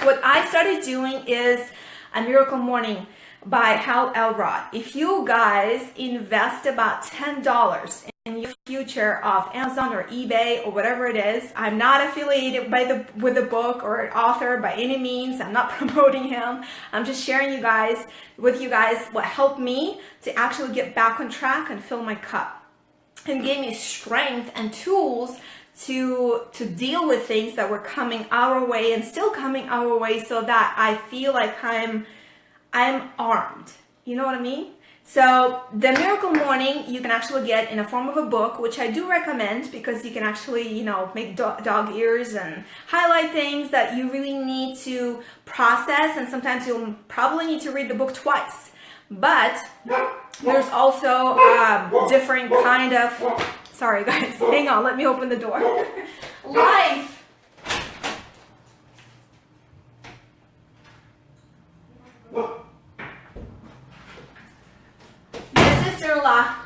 what I started doing is a miracle morning by Hal Elrod. If you guys invest about $10 in your future of Amazon or eBay or whatever it is, I'm not affiliated with the book or author by any means. I'm not promoting him. I'm just sharing with you guys what helped me to actually get back on track and fill my cup, and gave me strength and tools to deal with things that were coming our way and still coming our way, so that I feel like I'm armed. You know what I mean? So the Miracle Morning you can actually get in a form of a book, which I do recommend, because you can actually, make dog ears and highlight things that you really need to process, and sometimes you'll probably need to read the book twice. But there's also different kind of, sorry guys, hang on, let me open the door. Life.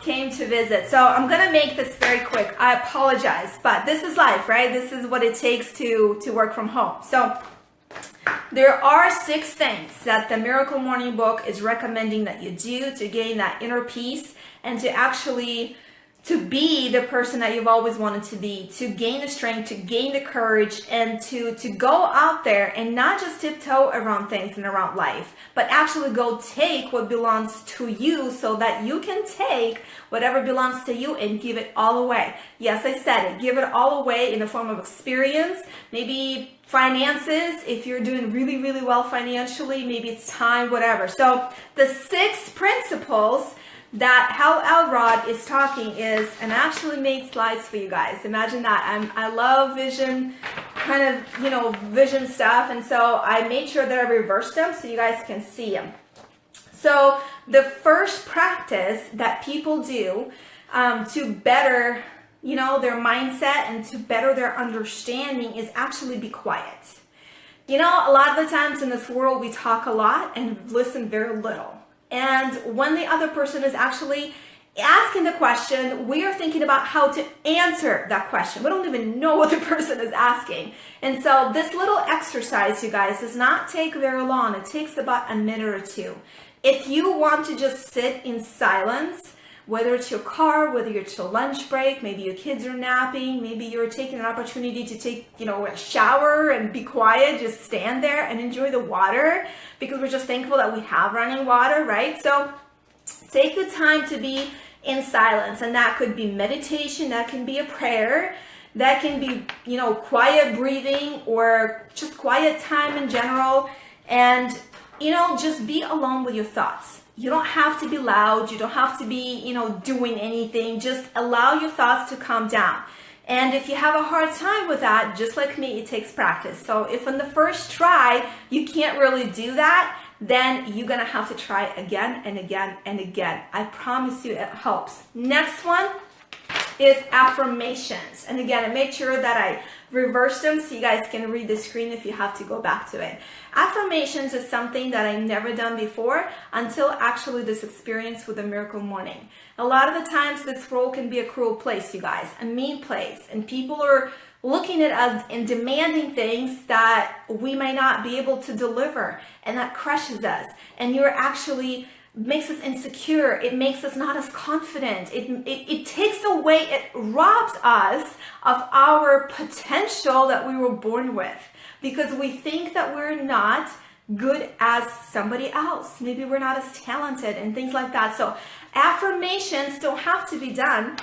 Came to visit, so I'm gonna make this very quick. I apologize, but this is life, right? This is what it takes to work from home. So there are 6 things that the Miracle Morning book is recommending that you do to gain that inner peace, and to actually to be the person that you've always wanted to be, to gain the strength, to gain the courage, and to go out there and not just tiptoe around things and around life, but actually go take what belongs to you, so that you can take whatever belongs to you and give it all away. Yes, I said it. Give it all away in the form of experience, maybe finances, if you're doing really, really well financially, maybe it's time, whatever. So the 6 principles that Hal Elrod is talking is, and I actually made slides for you guys. Imagine that. I love vision, vision stuff. And so I made sure that I reversed them so you guys can see them. So the first practice that people do to better, their mindset and to better their understanding is actually be quiet. A lot of the times in this world, we talk a lot and listen very little. And when the other person is actually asking the question, we are thinking about how to answer that question. We don't even know what the person is asking. And so this little exercise, you guys, does not take very long. It takes about a minute or 2. If you want to just sit in silence, whether it's your car, whether it's your lunch break, maybe your kids are napping, maybe you're taking an opportunity to take, a shower and be quiet, just stand there and enjoy the water, because we're just thankful that we have running water, right? So take the time to be in silence, and that could be meditation, that can be a prayer, that can be, quiet breathing, or just quiet time in general, and, just be alone with your thoughts. You don't have to be loud. You don't have to be, doing anything. Just allow your thoughts to calm down. And if you have a hard time with that, just like me, it takes practice. So if on the first try, you can't really do that, then you're going to have to try again and again and again. I promise you it helps. Next one is affirmations. And again, I made sure that I reversed them so you guys can read the screen if you have to go back to it. Affirmations is something that I've never done before until actually this experience with the Miracle Morning. A lot of the times this world can be a cruel place, you guys, a mean place, and people are looking at us and demanding things that we may not be able to deliver, and that crushes us. And you're actually makes us insecure. It makes us not as confident. It takes away, it robs us of our potential that we were born with, because we think that we're not good as somebody else. Maybe we're not as talented and things like that. So affirmations don't have to be done,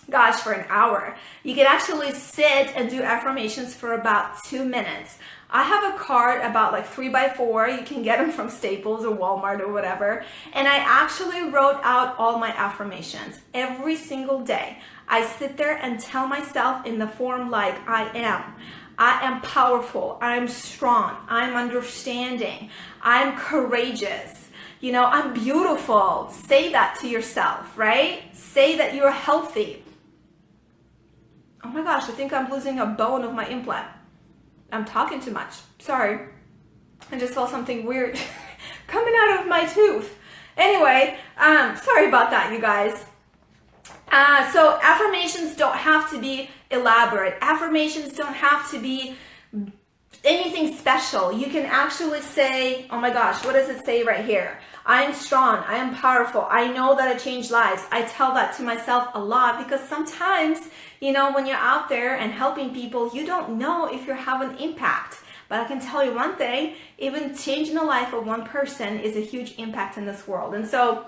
gosh, for an hour. You can actually sit and do affirmations for about 2 minutes. I have a card about like 3x4. You can get them from Staples or Walmart or whatever. And I actually wrote out all my affirmations every single day. I sit there and tell myself in the form like I am powerful, I'm strong, I'm understanding, I'm courageous, I'm beautiful. Say that to yourself, right? Say that you're healthy. Oh my gosh, I think I'm losing a bone of my implant. I'm talking too much. Sorry. I just felt something weird coming out of my tooth. Anyway, sorry about that, you guys. So affirmations don't have to be elaborate. Affirmations don't have to be anything special. You can actually say, oh my gosh, what does it say right here? I am strong. I am powerful. I know that I change lives. I tell that to myself a lot because sometimes, when you're out there and helping people, you don't know if you're having impact. But I can tell you one thing, even changing the life of one person is a huge impact in this world. And so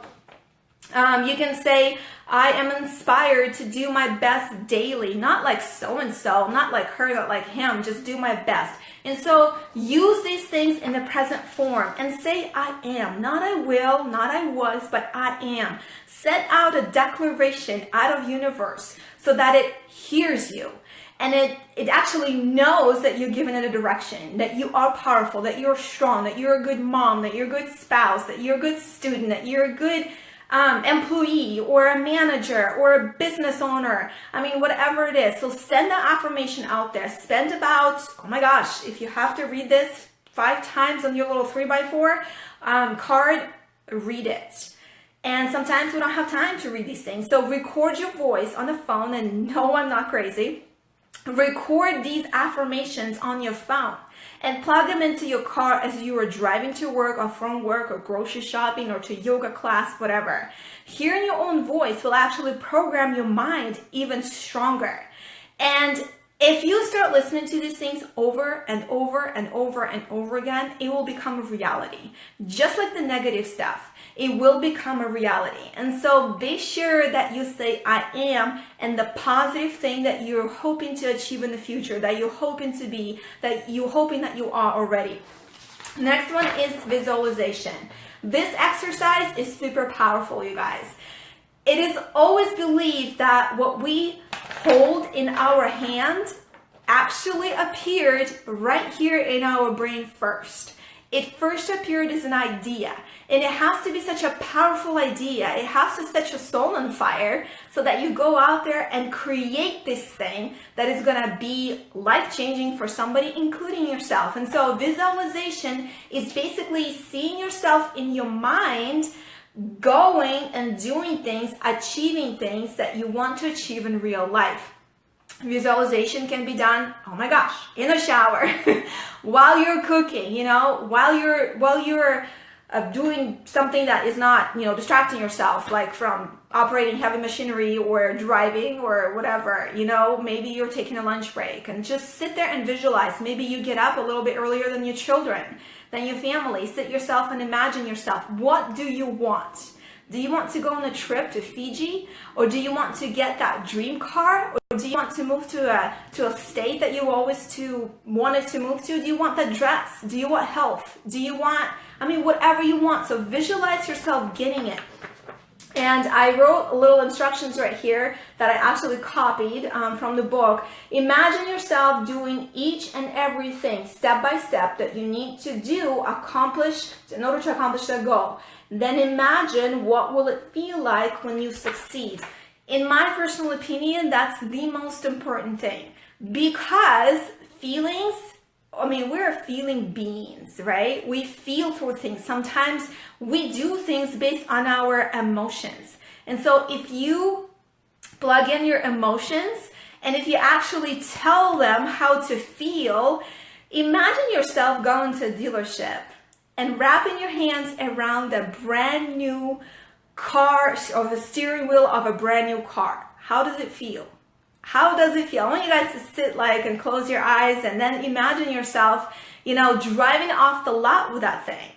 you can say, I am inspired to do my best daily, not like so-and-so, not like her, not like him, just do my best. And so use these things in the present form and say, I am, not I will, not I was, but I am. Set out a declaration out of universe so that it hears you. And it actually knows that you're given it a direction, that you are powerful, that you're strong, that you're a good mom, that you're a good spouse, that you're a good student, that you're a good employee or a manager or a business owner. I mean, whatever it is. So send the affirmation out there. Spend about, oh my gosh, if you have to read this 5 times on your little 3x4 card, read it. And sometimes we don't have time to read these things. So record your voice on the phone, and no, I'm not crazy. Record these affirmations on your phone and plug them into your car as you are driving to work or from work or grocery shopping or to yoga class, whatever. Hearing your own voice will actually program your mind even stronger. And if you start listening to these things over and over and over and over again, it will become a reality. Just like the negative stuff, it will become a reality. And so be sure that you say, I am, and the positive thing that you're hoping to achieve in the future, that you're hoping to be, that you're hoping that you are already. Next one is visualization. This exercise is super powerful, you guys. It is always believed that what we hold in our hand actually appeared right here in our brain first. It first appeared as an idea, and it has to be such a powerful idea. It has to set your soul on fire so that you go out there and create this thing that is going to be life-changing for somebody, including yourself. And so visualization is basically seeing yourself in your mind going and doing things, achieving things that you want to achieve in real life. Visualization can be done, oh my gosh, in the shower, while you're cooking, while you're doing something that is not, distracting yourself, like from operating heavy machinery or driving or whatever, maybe you're taking a lunch break, and just sit there and visualize. Maybe you get up a little bit earlier than your children, than your family. Sit yourself and imagine yourself. What do you want? Do you want to go on a trip to Fiji? Or do you want to get that dream car? Or do you want to move to a state that you always wanted to move to? Do you want that dress? Do you want health? Do you want, whatever you want. So visualize yourself getting it. And I wrote little instructions right here that I actually copied from the book. Imagine yourself doing each and everything step by step that you need to do, accomplish in order to accomplish that goal. Then imagine what will it feel like when you succeed. In my personal opinion, that's the most important thing, because feelings, we're feeling beings, right? We feel through things. Sometimes we do things based on our emotions. And so if you plug in your emotions and if you actually tell them how to feel, imagine yourself going to a dealership and wrapping your hands around a brand new car or the steering wheel of a brand new car. How does it feel? How does it feel? I want you guys to sit and close your eyes and then imagine yourself, driving off the lot with that thing.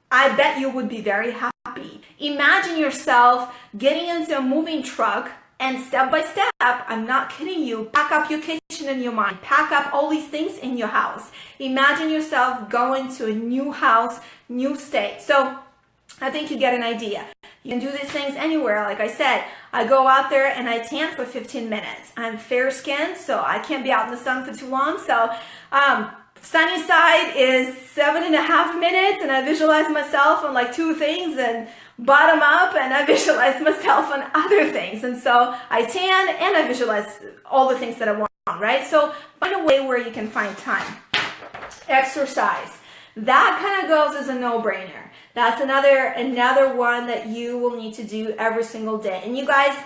I bet you would be very happy. Imagine yourself getting into a moving truck and step by step, I'm not kidding you, pack up your kitchen in your mind, pack up all these things in your house. Imagine yourself going to a new house, new state. So I think you get an idea. You can do these things anywhere. Like I said, I go out there and I tan for 15 minutes. I'm fair skinned, so I can't be out in the sun for too long. So sunny side is 7.5 minutes, and I visualize myself on 2 things, and bottom up, and I visualize myself on other things. And so I tan and I visualize all the things that I want, right? So find a way where you can find time. Exercise. That kind of goes as a no-brainer. That's another one that you will need to do every single day. And you guys,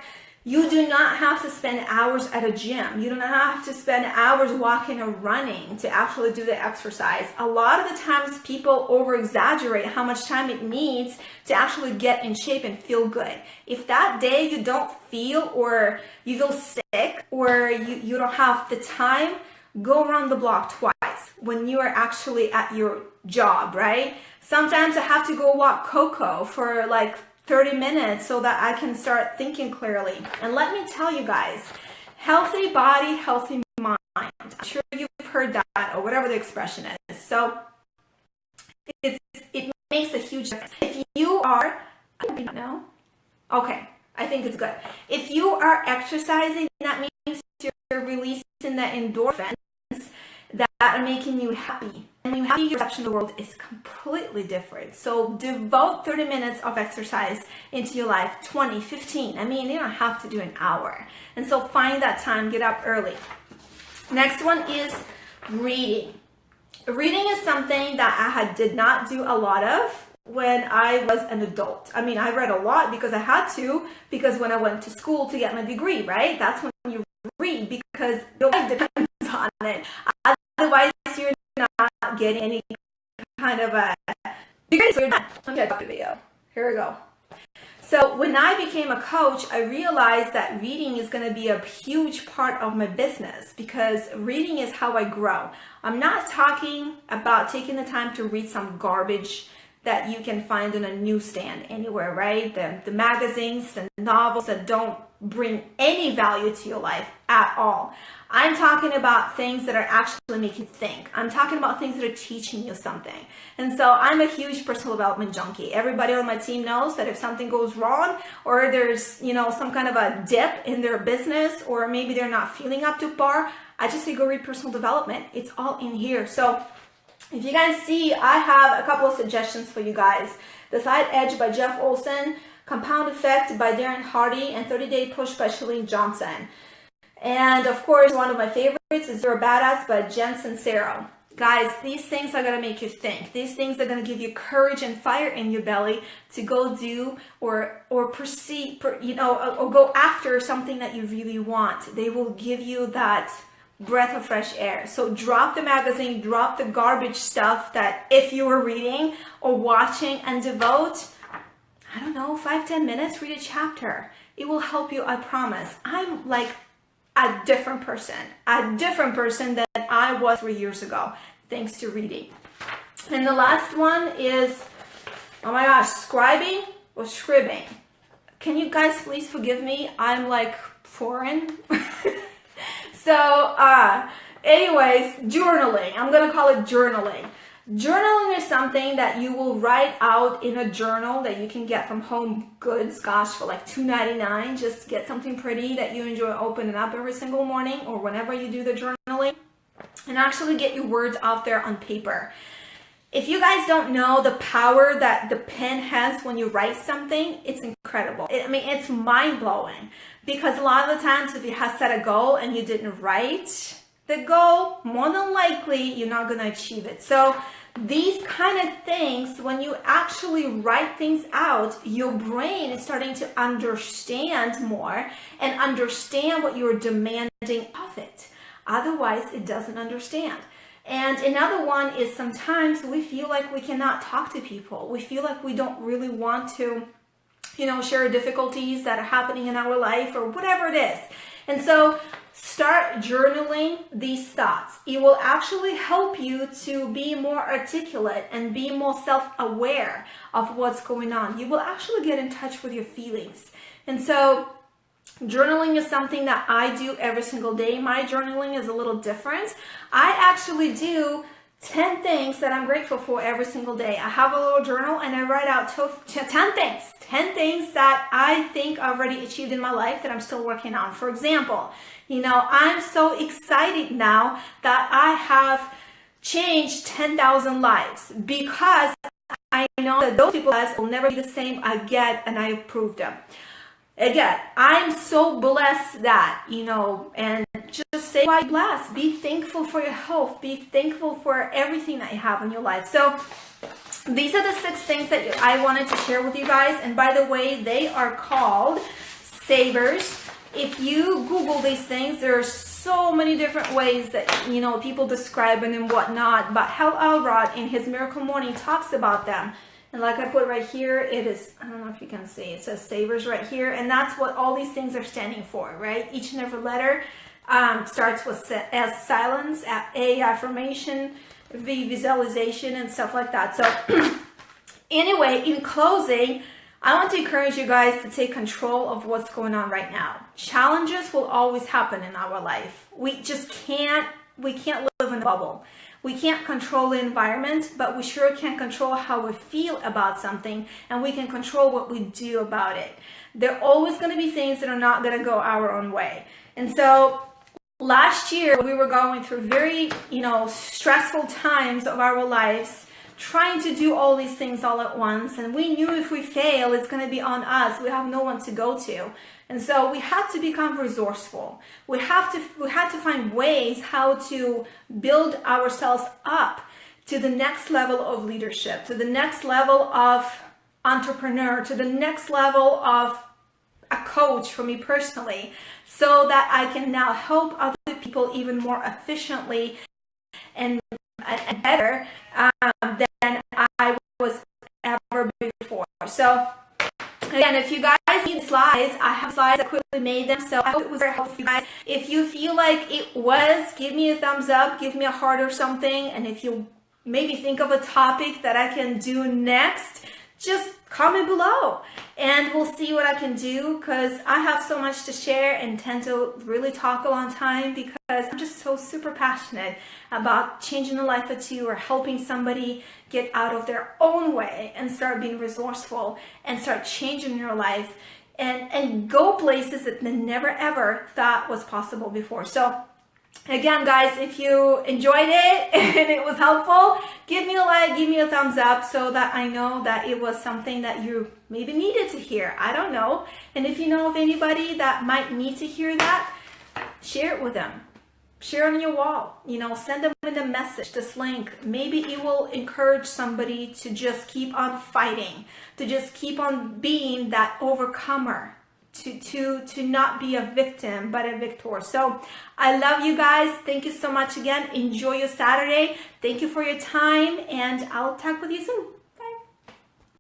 You do not have to spend hours at a gym. You don't have to spend hours walking or running to actually do the exercise. A lot of the times people over exaggerate how much time it needs to actually get in shape and feel good. If that day you don't feel, or you feel sick, or you don't have the time, go around the block twice when you are actually at your job, right? Sometimes I have to go walk Coco for like 30 minutes so that I can start thinking clearly. And let me tell you guys, healthy body, healthy mind. I'm sure you've heard that, or whatever the expression is. So it makes a huge difference. If you are, I don't know. Okay, I think it's good. If you are exercising, that means you're releasing the endorphins that are making you happy. And when you're happy, your perception of the world is completely different. So devote 30 minutes of exercise into your life, 20, 15. I mean, you don't have to do an hour. And so find that time, get up early. Next one is reading. Reading is something that I did not do a lot of when I was an adult. I mean, I read a lot because I had to, because when I went to school to get my degree, right? That's when you read, because your life depends on it. Otherwise, you're not getting any kind of a degree. So you're not. Let me check the video. Here we go. So when I became a coach, I realized that reading is going to be a huge part of my business, because reading is how I grow. I'm not talking about taking the time to read some garbage that you can find in a newsstand anywhere, right? The magazines, the novels that don't bring any value to your life at all. I'm talking about things that are actually making you think. I'm talking about things that are teaching you something. And so I'm a huge personal development junkie. Everybody on my team knows that if something goes wrong, or there's, some kind of a dip in their business, or maybe they're not feeling up to par, I just say go read personal development. It's all in here. So if you guys see, I have a couple of suggestions for you guys. The Side Edge by Jeff Olson, Compound Effect by Darren Hardy, and 30-Day Push by Chalene Johnson. And of course, one of my favorites is You're a Badass by Jen Sincero. Guys, these things are going to make you think. These things are going to give you courage and fire in your belly to go do or proceed, or go after something that you really want. They will give you that breath of fresh air. So drop the magazine, drop the garbage stuff that if you were reading or watching, and devote, 5-10 minutes, read a chapter. It will help you, I promise. I'm like a different person than I was 3 years ago, thanks to reading. And the last one is, oh my gosh, scribing or scribbing. Can you guys please forgive me? I'm like foreign. So, anyways, journaling. I'm going to call it journaling. Journaling is something that you will write out in a journal that you can get from Home Goods, for like $2.99. Just get something pretty that you enjoy opening up every single morning, or whenever you do the journaling, and actually get your words out there on paper. If you guys don't know the power that the pen has when you write something, it's incredible. It's mind-blowing, because a lot of the times if you have set a goal and you didn't write the goal, more than likely you're not going to achieve it. So these kind of things, when you actually write things out, your brain is starting to understand more and understand what you're demanding of it. Otherwise, it doesn't understand. And another one is, sometimes we feel like we cannot talk to people. We feel like we don't really want to, share difficulties that are happening in our life, or whatever it is. And so start journaling these thoughts. It will actually help you to be more articulate and be more self-aware of what's going on. You will actually get in touch with your feelings. And so journaling is something that I do every single day. My journaling is a little different. I actually do 10 things that I'm grateful for every single day. I have a little journal and I write out 10 things that I think I've already achieved in my life that I'm still working on. For example, I'm so excited now that I have changed 10,000 lives, because I know that those people will never be the same again, and I proved them. Again, I'm so blessed that, and just say why blessed. Be thankful for your health. Be thankful for everything that you have in your life. So these are the 6 things that I wanted to share with you guys. And by the way, they are called savers if you Google these things, there are so many different ways that, you know, people describe it and whatnot. But Hal Elrod in his Miracle Morning talks about them. And like I put right here, it is, I don't know if you can see, it says savers right here. And that's what all these things are standing for, right? Each and every letter starts with S, silence, A, affirmation, V, visualization, and stuff like that. So anyway, in closing, I want to encourage you guys to take control of what's going on right now. Challenges will always happen in our life. We just can't live in a bubble. We can't control the environment, but we sure can control how we feel about something, and we can control what we do about it. There are always going to be things that are not going to go our own way. And so last year we were going through very, stressful times of our lives, trying to do all these things all at once, and we knew if we fail, it's going to be on us. We have no one to go to. And so we had to become resourceful. We had to find ways how to build ourselves up to the next level of leadership, to the next level of entrepreneur, to the next level of a coach for me personally, so that I can now help other people even more efficiently and better than I was ever before. So again, if you guys need slides, I have slides. I quickly made them, so I hope it was very helpful for you guys. If you feel like it was, give me a thumbs up, give me a heart or something. And if you maybe think of a topic that I can do next, just comment below and we'll see what I can do, because I have so much to share and tend to really talk a long time because I'm just so super passionate about changing the life of two or helping somebody get out of their own way and start being resourceful and start changing your life and go places that they never ever thought was possible before. So again, guys, if you enjoyed it and it was helpful, give me a like, give me a thumbs up so that I know that it was something that you maybe needed to hear. I don't know. And if you know of anybody that might need to hear that, share it with them. Share it on your wall. Send them in a message, this link. Maybe it will encourage somebody to just keep on fighting, to just keep on being that overcomer. To not be a victim but a victor. So I love you guys. Thank you so much again. Enjoy your Saturday. Thank you for your time, and I'll talk with you soon.